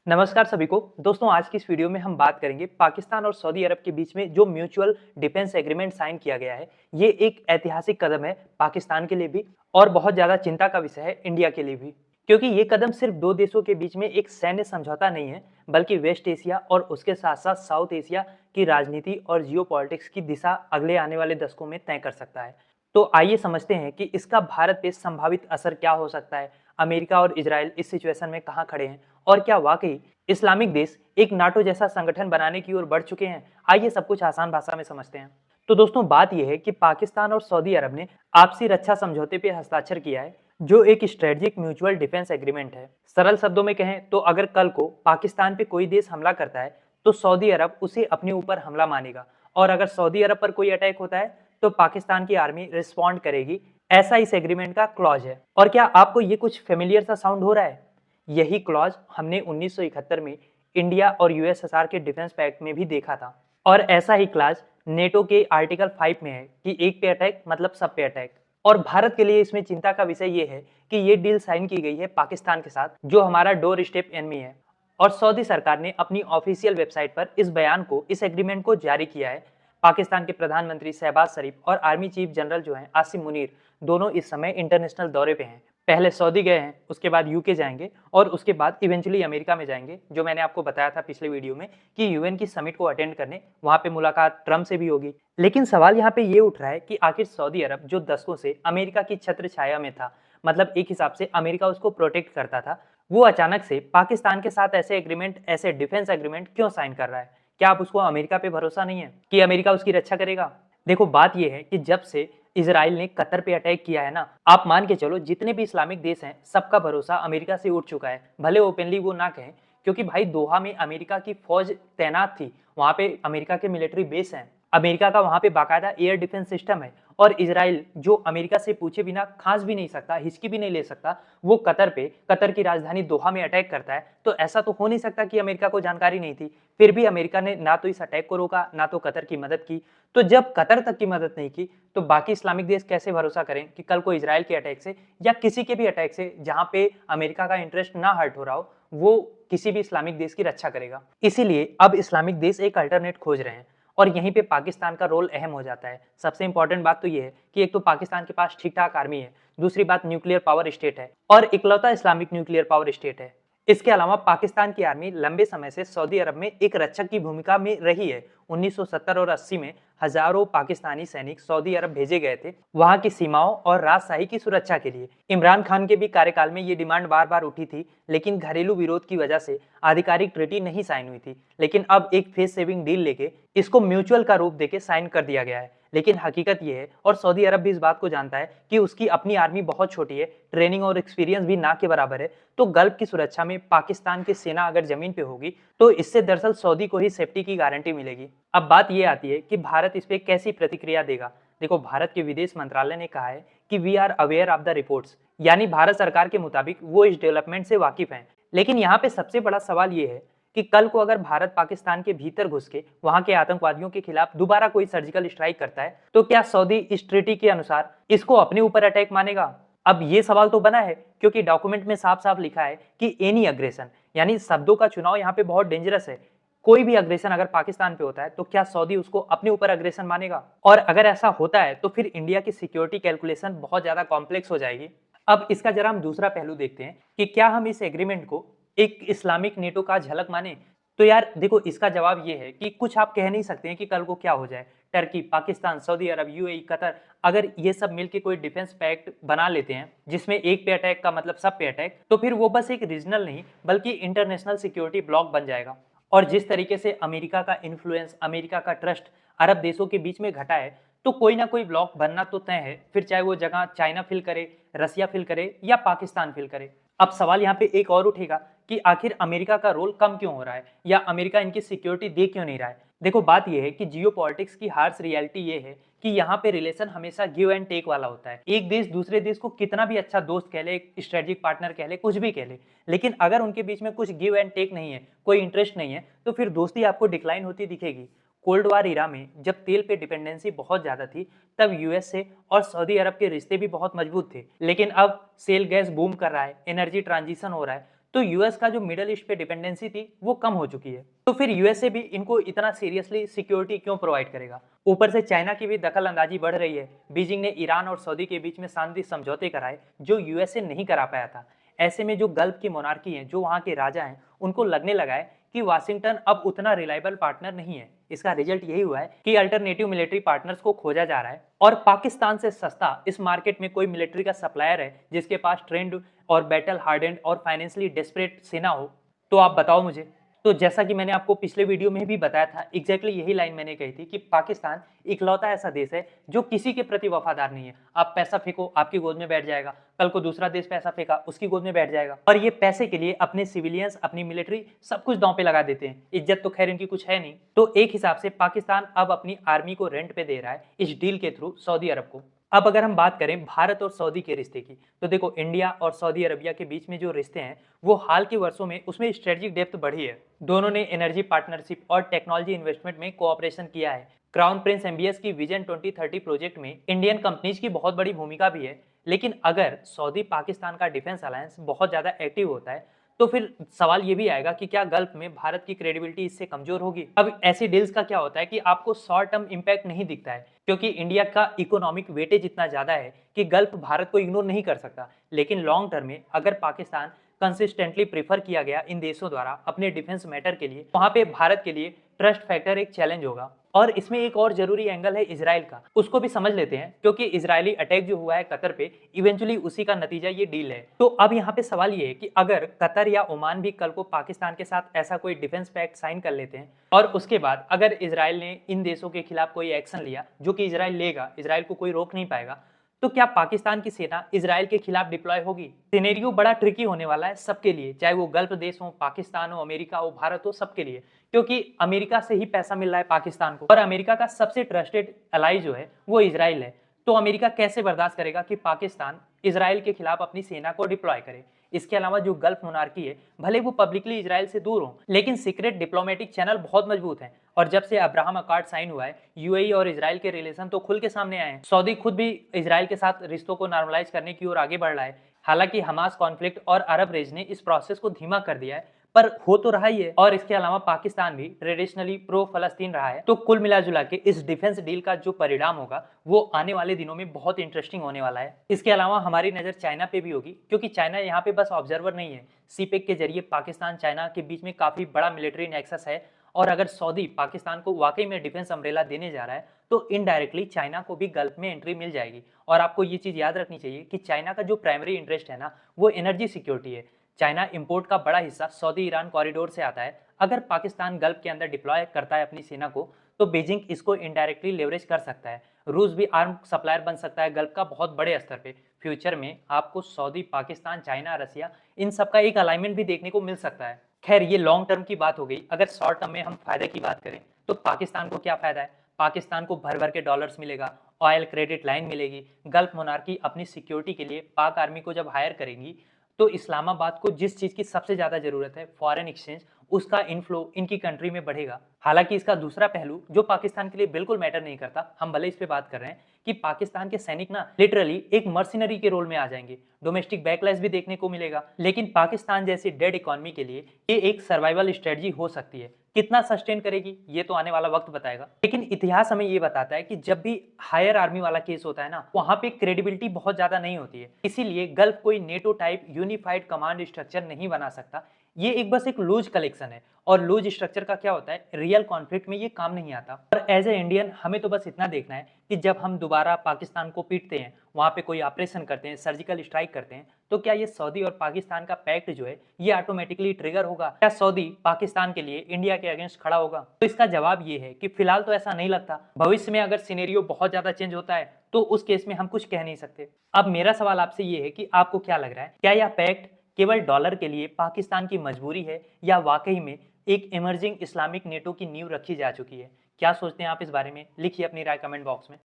नमस्कार सभी को। दोस्तों, आज की इस वीडियो में हम बात करेंगे पाकिस्तान और सऊदी अरब के बीच में जो म्यूचुअल डिफेंस एग्रीमेंट साइन किया गया है। ये एक ऐतिहासिक कदम है पाकिस्तान के लिए भी और बहुत ज्यादा चिंता का विषय है इंडिया के लिए भी, क्योंकि ये कदम सिर्फ दो देशों के बीच में एक सैन्य समझौता नहीं है, बल्कि वेस्ट एशिया और उसके साथ साथ साउथ एशिया की राजनीति और जियोपॉलिटिक्स की दिशा अगले आने वाले दशकों में तय कर सकता है। तो आइए समझते हैं कि इसका भारत पे संभावित असर क्या हो सकता है। अमेरिका और इजराइल इस सिचुएशन में कहां खड़े हैं और क्या वाकई इस्लामिक देश एक नाटो जैसा संगठन बनाने की ओर बढ़ चुके हैं। आइए सब कुछ आसान भाषा में समझते हैं। तो दोस्तों, बात यह है कि पाकिस्तान और सऊदी अरब ने आपसी रक्षा समझौते पे हस्ताक्षर किया है, जो एक स्ट्रेटेजिक म्यूचुअल डिफेंस एग्रीमेंट है। सरल शब्दों में कहें तो अगर कल को पाकिस्तान पे कोई देश हमला करता है तो सऊदी अरब उसे अपने ऊपर हमला मानेगा, और अगर सऊदी अरब पर कोई अटैक होता है तो पाकिस्तान की आर्मी रिस्पॉन्ड करेगी। ऐसा इस एग्रीमेंट का क्लॉज है। और क्या आपको ये कुछ फेमिलियर सा साउंड हो रहा है? यही क्लॉज हमने 1971 में इंडिया और यूएसएसआर के डिफेंस पैक्ट में भी देखा था। और ऐसा ही क्लॉज नेटो के आर्टिकल 5 में है कि एक पे अटैक मतलब सब पे अटैक। और भारत के लिए इसमें चिंता का विषय ये है कि ये डील साइन की गई है पाकिस्तान के साथ, जो हमारा डोर स्टेप एनिमी है। और सऊदी सरकार ने अपनी ऑफिशियल वेबसाइट पर इस बयान को, इस एग्रीमेंट को जारी किया है। पाकिस्तान के प्रधानमंत्री शहबाज शरीफ और आर्मी चीफ जनरल जो हैं आसिम मुनीर, दोनों इस समय इंटरनेशनल दौरे पे हैं। पहले सऊदी गए हैं, उसके बाद यूके जाएंगे और उसके बाद इवेंचुअली अमेरिका में जाएंगे, जो मैंने आपको बताया था पिछले वीडियो में कि यूएन की समिट को अटेंड करने। वहां पे मुलाकात ट्रम्प से भी होगी। लेकिन सवाल यहाँ पे ये उठ रहा है कि आखिर सऊदी अरब जो दशकों से अमेरिका की छत्र छाया में था, मतलब एक हिसाब से अमेरिका उसको प्रोटेक्ट करता था, वो अचानक से पाकिस्तान के साथ ऐसे एग्रीमेंट, ऐसे डिफेंस एग्रीमेंट क्यों साइन कर रहा है? क्या आप उसको अमेरिका पे भरोसा नहीं है कि अमेरिका उसकी रक्षा करेगा? देखो, बात यह है कि जब से इजराइल ने कतर पे अटैक किया है ना, आप मान के चलो जितने भी इस्लामिक देश हैं सबका भरोसा अमेरिका से उठ चुका है। भले ओपनली वो ना कहें, क्योंकि भाई दोहा में अमेरिका की फौज तैनात थी, वहां पे अमेरिका के मिलिट्री बेस हैं, अमेरिका का वहां पे बाकायदा एयर डिफेंस सिस्टम है। और इजराइल जो अमेरिका से पूछे बिना खांस भी नहीं सकता, हिचकी भी नहीं ले सकता, वो कतर पे, कतर की राजधानी दोहा में अटैक करता है। तो ऐसा तो हो नहीं सकता कि अमेरिका को जानकारी नहीं थी। फिर भी अमेरिका ने ना तो इस अटैक को रोका, ना तो कतर की मदद की। तो जब कतर तक की मदद नहीं की तो बाकी इस्लामिक देश कैसे भरोसा करें कि कल को इजराइल के अटैक से या किसी के भी अटैक से जहां पे अमेरिका का इंटरेस्ट ना हर्ट हो रहा हो, वो किसी भी इस्लामिक देश की रक्षा करेगा। इसीलिए अब इस्लामिक देश एक अल्टरनेट खोज रहे हैं और यहीं पे पाकिस्तान का रोल अहम हो जाता है। सबसे इंपॉर्टेंट बात तो ये है कि एक तो पाकिस्तान के पास ठीक ठाक आर्मी है, दूसरी बात न्यूक्लियर पावर स्टेट है और इकलौता इस्लामिक न्यूक्लियर पावर स्टेट है। इसके अलावा पाकिस्तान की आर्मी लंबे समय से सऊदी अरब में एक रक्षक की भूमिका में रही है। 1970 और 80 में हजारों पाकिस्तानी सैनिक सऊदी अरब भेजे गए थे वहां की सीमाओं और राजशाही की सुरक्षा के लिए। इमरान खान के भी कार्यकाल में ये डिमांड बार बार उठी थी, लेकिन घरेलू विरोध की वजह से आधिकारिक ट्रीटी नहीं साइन हुई थी। लेकिन अब एक फेस सेविंग डील लेके इसको म्यूचुअल का रूप देके साइन कर दिया गया है। लेकिन हकीकत यह है, और सऊदी अरब भी इस बात को जानता है कि उसकी अपनी आर्मी बहुत छोटी है, ट्रेनिंग और एक्सपीरियंस भी ना के बराबर है। तो गल्फ की सुरक्षा में पाकिस्तान की सेना अगर जमीन पे होगी तो इससे दरअसल सऊदी को ही सेफ्टी की गारंटी मिलेगी। अब बात यह आती है कि भारत इस पे कैसी प्रतिक्रिया देगा। देखो, भारत के विदेश मंत्रालय ने कहा है कि we are aware of the reports, यानी भारत सरकार के मुताबिक वो इस डेवलपमेंट से वाकिफ हैं। लेकिन यहाँ पे सबसे बड़ा सवाल ये है कि कल को अगर भारत पाकिस्तान के भीतर घुस के वहां के आतंकवादियों के खिलाफ दोबारा कोई सर्जिकल स्ट्राइक करता है तो क्या सऊदी इस ट्रीटी के अनुसार इसको अपने ऊपर अटैक मानेगा? अब ये सवाल तो बना है क्योंकि डॉक्यूमेंट में साफ साफ लिखा है कि एनी अग्रेशन, यानी शब्दों का चुनाव यहाँ पे बहुत डेंजरस है। कोई भी अग्रेशन अगर पाकिस्तान पे होता है तो क्या सऊदी उसको अपने ऊपर अग्रेशन मानेगा? और अगर ऐसा होता है तो फिर इंडिया की सिक्योरिटी कैलकुलेशन बहुत ज्यादा कॉम्प्लेक्स हो जाएगी। अब इसका जरा हम दूसरा पहलू देखते हैं कि क्या हम इस एग्रीमेंट को एक इस्लामिक नेटो का झलक माने। तो यार देखो, इसका जवाब ये है कि कुछ आप कह नहीं सकते हैं कि कल को क्या हो जाए। टर्की, पाकिस्तान, सऊदी अरब, यूएई, कतर, अगर ये सब मिलके कोई डिफेंस पैक्ट बना लेते हैं जिसमें एक पे अटैक का मतलब सब पे अटैक, तो फिर वो बस एक रीजनल नहीं बल्कि इंटरनेशनल सिक्योरिटी ब्लॉक बन जाएगा। और जिस तरीके से अमेरिका का इन्फ्लुएंस, अमेरिका का ट्रस्ट अरब देशों के बीच में घटा है, तो कोई ना कोई ब्लॉक बनना तो तय है। फिर चाहे वो जगह चाइना फिल करे, रसिया फिल करे या पाकिस्तान फिल करे। अब सवाल यहाँ पे एक और उठेगा कि आखिर अमेरिका का रोल कम क्यों हो रहा है या अमेरिका इनकी सिक्योरिटी दे क्यों नहीं रहा है। देखो, बात यह है कि जियोपॉलिटिक्स की हार्श रियलिटी ये है कि यहाँ पे रिलेशन हमेशा गिव एंड टेक वाला होता है। एक देश दूसरे देश को कितना भी अच्छा दोस्त कह ले, स्ट्रेटेजिक पार्टनर कह ले, कुछ भी कह ले, लेकिन अगर उनके बीच में कुछ गिव एंड टेक नहीं है, कोई इंटरेस्ट नहीं है, तो फिर दोस्ती आपको डिक्लाइन होती दिखेगी। कोल्ड वार इरा में जब तेल पे डिपेंडेंसी बहुत ज्यादा थी, तब यूएस से और सऊदी अरब के रिश्ते भी बहुत मजबूत थे। लेकिन अब सेल गैस बूम कर रहा है, एनर्जी ट्रांजिशन हो रहा है, तो यूएस का जो मिडल ईस्ट पे डिपेंडेंसी थी वो कम हो चुकी है। तो फिर यूएसए भी इनको इतना सीरियसली सिक्योरिटी क्यों प्रोवाइड करेगा? ऊपर से चाइना की भी दखल अंदाजी बढ़ रही है। बीजिंग ने ईरान और सऊदी के बीच में शांति समझौते कराए जो यूएसए नहीं करा पाया था। ऐसे में जो गल्फ की मोनार्की है, जो वहाँ के राजा हैं, उनको लगने लगा है कि वाशिंगटन अब उतना रिलायबल पार्टनर नहीं है। इसका रिजल्ट यही हुआ है कि अल्टरनेटिव मिलिट्री पार्टनर्स को खोजा जा रहा है और पाकिस्तान से सस्ता इस मार्केट में कोई मिलिट्री का सप्लायर है जिसके पास ट्रेंड और बैटल हार्डेंड और फाइनेंशियली डेस्परेट सेना हो, तो आप बताओ मुझे। तो जैसा कि मैंने आपको पिछले वीडियो में भी बताया था, एग्जैक्टली यही लाइन मैंने कही थी कि पाकिस्तान इकलौता ऐसा देश है जो किसी के प्रति वफादार नहीं है। आप पैसा फेंको, आपकी गोद में बैठ जाएगा, कल को दूसरा देश पैसा फेंका, उसकी गोद में बैठ जाएगा। और ये पैसे के लिए अपने सिविलियंस, अपनी मिलिट्री सब कुछ दांव पे लगा देते हैं। इज्जत तो खैर इनकी कुछ है नहीं। तो एक हिसाब से पाकिस्तान अब अपनी आर्मी को रेंट पे दे रहा है इस डील के थ्रू सऊदी अरब को। अब अगर हम बात करें भारत और सऊदी के रिश्ते की, तो देखो इंडिया और सऊदी अरबिया के बीच में जो रिश्ते हैं वो हाल के वर्षों में उसमें स्ट्रेटेजिक डेप्थ बढ़ी है। दोनों ने एनर्जी पार्टनरशिप और टेक्नोलॉजी इन्वेस्टमेंट में कोऑपरेशन किया है। क्राउन प्रिंस एमबीएस की विजन 2030 प्रोजेक्ट में इंडियन कंपनीज की बहुत बड़ी भूमिका भी है। लेकिन अगर सऊदी पाकिस्तान का डिफेंस अलायंस बहुत ज्यादा एक्टिव होता है तो फिर सवाल ये भी आएगा कि क्या गल्फ में भारत की क्रेडिबिलिटी इससे कमजोर होगी। अब ऐसी डील्स का क्या होता है कि आपको शॉर्ट टर्म इंपैक्ट नहीं दिखता है क्योंकि इंडिया का इकोनॉमिक वेटेज इतना ज्यादा है कि गल्फ भारत को इग्नोर नहीं कर सकता। लेकिन लॉन्ग टर्म में अगर पाकिस्तान कंसिस्टेंटली प्रेफर किया गया इन देशों द्वारा अपने डिफेंस मैटर के लिए, वहां पे भारत के लिए ट्रस्ट फैक्टर एक चैलेंज होगा। और इसमें एक और जरूरी एंगल है इजराइल का, उसको भी समझ लेते हैं क्योंकि इजरायली अटैक जो हुआ है कतर पे, इवेंचुअली उसी का नतीजा ये डील है। तो अब यहाँ पे सवाल ये है कि अगर कतर या ओमान भी कल को पाकिस्तान के साथ ऐसा कोई डिफेंस पैक्ट साइन कर लेते हैं और उसके बाद अगर इजराइल ने इन देशों के खिलाफ कोई एक्शन लिया, जो कि इजराइल लेगा, इजराइल को कोई रोक नहीं पाएगा, तो क्या पाकिस्तान की सेना इजराइल के खिलाफ डिप्लॉय होगी? सिनेरियो बड़ा ट्रिकी होने वाला है सबके लिए, चाहे वो गल्फ देश हो, पाकिस्तान हो, अमेरिका हो, भारत हो, सबके लिए। क्योंकि अमेरिका से ही पैसा मिल रहा है पाकिस्तान को और अमेरिका का सबसे ट्रस्टेड अलाई जो है वो इजराइल है। तो अमेरिका कैसे बर्दाश्त करेगा कि पाकिस्तान इजराइल के खिलाफ अपनी सेना को डिप्लॉय करे? इसके अलावा जो गल्फ मोनार्की है, भले वो पब्लिकली इजराइल से दूर हो, लेकिन सीक्रेट डिप्लोमेटिक चैनल बहुत मजबूत है। और जब से अब्राहम अकॉर्ड साइन हुआ है, यूएई और इजराइल के रिलेशन तो खुल के सामने आए हैं। सऊदी खुद भी इजराइल के साथ रिश्तों को नॉर्मलाइज करने की ओर आगे बढ़ रहा है। हालांकि हमास कॉन्फ्लिक्ट और अरब रेज ने इस प्रोसेस को धीमा कर दिया है, पर हो तो रहा ही है। और इसके अलावा पाकिस्तान भी ट्रेडिशनली प्रो फलस्तीन रहा है। तो कुल मिला जुला के इस डिफेंस डील का जो परिणाम होगा वो आने वाले दिनों में बहुत इंटरेस्टिंग होने वाला है। इसके अलावा हमारी नजर चाइना पे भी होगी क्योंकि चाइना यहाँ पे बस ऑब्जर्वर नहीं है। सीपेक के जरिए पाकिस्तान चाइना के बीच में काफी बड़ा मिलिट्री नेक्सस है और अगर सऊदी पाकिस्तान को वाकई में डिफेंस अम्ब्रेला देने जा रहा है तो इनडायरेक्टली चाइना को भी गल्फ में एंट्री मिल जाएगी। और आपको ये चीज याद रखनी चाहिए कि चाइना का जो प्राइमरी इंटरेस्ट है ना, वो एनर्जी सिक्योरिटी है। चाइना इंपोर्ट का बड़ा हिस्सा सऊदी ईरान कॉरिडोर से आता है। अगर पाकिस्तान गल्फ के अंदर डिप्लॉय करता है अपनी सेना को तो बीजिंग इसको इनडायरेक्टली लेवरेज कर सकता है। रूस भी आर्म सप्लायर बन सकता है गल्फ का बहुत बड़े स्तर पे। फ्यूचर में आपको सऊदी, पाकिस्तान, चाइना, रसिया, इन सब का एक अलाइनमेंट भी देखने को मिल सकता है। खैर ये लॉन्ग टर्म की बात हो गई। अगर शॉर्ट टर्म में हम फायदे की बात करें तो पाकिस्तान को क्या फायदा है? पाकिस्तान को भर भर के डॉलर्स मिलेगा, ऑयल क्रेडिट लाइन मिलेगी। गल्फ मोनार्की अपनी सिक्योरिटी के लिए पाक आर्मी को जब हायर करेंगी तो इस्लामाबाद को जिस चीज की सबसे ज्यादा जरूरत है, फॉरेन एक्सचेंज, उसका इनफ्लो इनकी कंट्री में बढ़ेगा। हालांकि इसका दूसरा पहलू जो पाकिस्तान के लिए बिल्कुल मैटर नहीं करता, हम भले इस पे बात कर रहे हैं कि पाकिस्तान के सैनिक ना लिटरली एक मर्सिनरी के रोल में आ जाएंगे। डोमेस्टिक बैकलैश भी देखने को मिलेगा। लेकिन पाकिस्तान जैसी डेड इकोनॉमी के लिए ये एक सर्वाइवल स्ट्रेटजी हो सकती है। कितना सस्टेन करेगी ये तो आने वाला वक्त बताएगा। लेकिन इतिहास हमें ये बताता है कि जब भी हायर आर्मी वाला केस होता है ना, वहां पे क्रेडिबिलिटी बहुत ज्यादा नहीं होती है। इसीलिए गल्फ कोई NATO type unified command structure नहीं बना सकता। ये एक बस एक लूज कलेक्शन है और लूज स्ट्रक्चर का क्या होता है, रियल कॉन्फ्लिक्ट में ये काम नहीं आता। और एज ए इंडियन हमें तो बस इतना देखना है कि जब हम दोबारा पाकिस्तान को पीटते हैं, वहां पे कोई ऑपरेशन करते हैं, सर्जिकल स्ट्राइक करते हैं, तो क्या ये सऊदी और पाकिस्तान का पैक्ट जो है ये ऑटोमेटिकली ट्रिगर होगा? क्या सऊदी पाकिस्तान के लिए इंडिया के अगेंस्ट खड़ा होगा? तो इसका जवाब ये है कि फिलहाल तो ऐसा नहीं लगता। भविष्य में अगर सिनेरियो बहुत ज्यादा चेंज होता है तो उस केस में हम कुछ कह नहीं सकते। अब मेरा सवाल आपसे ये है कि आपको क्या लग रहा है, क्या यह पैक्ट केवल डॉलर के लिए पाकिस्तान की मजबूरी है या वाकई में एक इमर्जिंग इस्लामिक नेटो की नींव रखी जा चुकी है? क्या सोचते हैं आप इस बारे में? लिखिए अपनी राय कमेंट बॉक्स में।